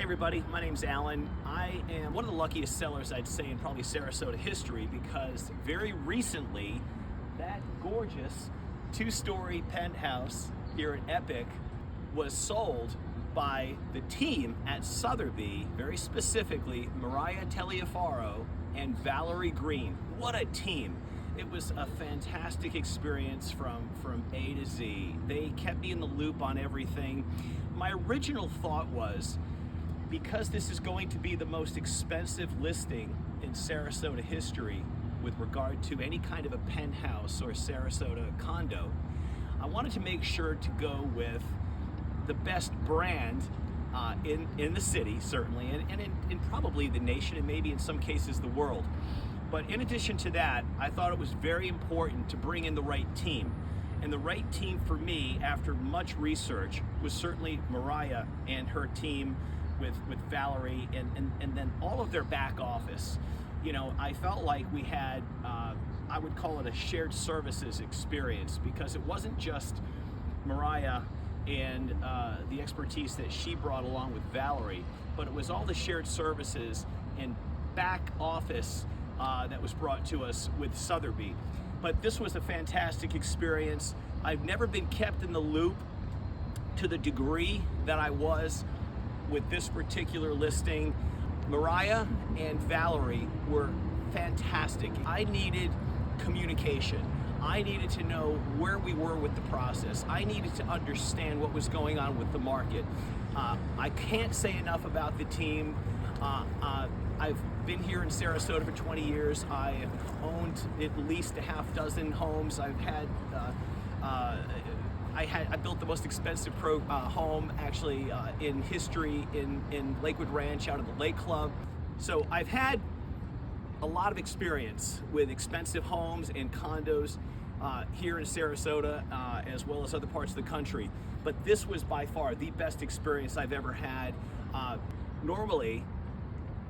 Hey everybody, my name's Alan. I am one of the luckiest sellers, I'd say, in probably Sarasota history, because very recently that gorgeous two-story penthouse here at Epic was sold by the team at Sotheby, very specifically Moriah Taliaferro and Valerie Green. What a team! It was a fantastic experience from A to Z. They kept me in the loop on everything. My original thought was, because this is going to be the most expensive listing in Sarasota history with regard to any kind of a penthouse or Sarasota condo, I wanted to make sure to go with the best brand in the city, certainly, and in probably the nation, and maybe in some cases the world. But in addition to that, I thought it was very important to bring in the right team. And the right team for me, after much research, was certainly Moriah and her team with Valerie and then all of their back office. You know, I felt like we had, I would call it a shared services experience, because it wasn't just Moriah and the expertise that she brought along with Valerie, but it was all the shared services and back office that was brought to us with Sotheby. But this was a fantastic experience. I've never been kept in the loop to the degree that I was with this particular listing. Moriah and Valerie were fantastic. I needed communication. I needed to know where we were with the process. I needed to understand what was going on with the market. I can't say enough about the team. I've been here in Sarasota for 20 years. I have owned at least a half dozen homes. I've had, I built the most expensive home actually in history in Lakewood Ranch out of the Lake Club. So I've had a lot of experience with expensive homes and condos here in Sarasota, as well as other parts of the country. But this was by far the best experience I've ever had. Normally,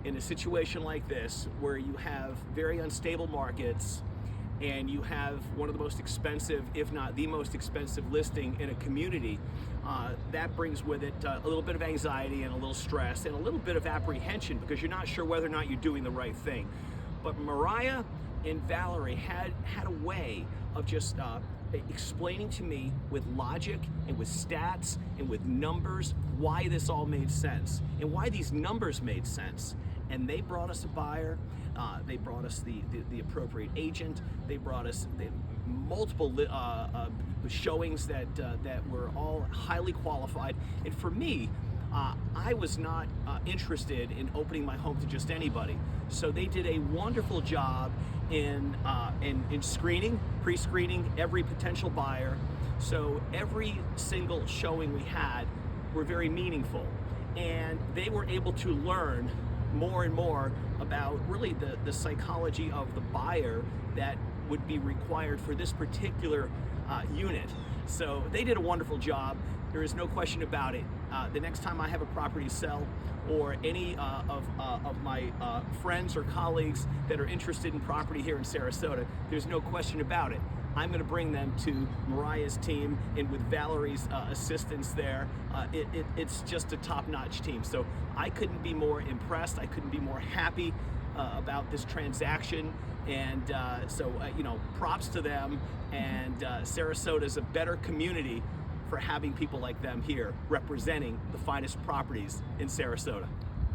in a situation like this, where you have very unstable markets and you have one of the most expensive, if not the most expensive listing in a community, that brings with it a little bit of anxiety and a little stress and a little bit of apprehension, because you're not sure whether or not you're doing the right thing. But Moriah and Valerie had a way of just explaining to me with logic and with stats and with numbers why this all made sense and why these numbers made sense. And they brought us a buyer, they brought us the appropriate agent, they brought us multiple showings that were all highly qualified. And for me, I was not interested in opening my home to just anybody. So they did a wonderful job in screening, pre-screening every potential buyer. So every single showing we had were very meaningful. And they were able to learn more and more about really the psychology of the buyer that would be required for this particular unit. So they did a wonderful job. There is no question about it. The next time I have a property to sell, or any of my friends or colleagues that are interested in property here in Sarasota, there's no question about it. I'm going to bring them to Moriah's team, and with Valerie's assistance there, it's just a top-notch team. So I couldn't be more impressed. I couldn't be more happy about this transaction. And you know, props to them. And Sarasota is a better community for having people like them here representing the finest properties in Sarasota.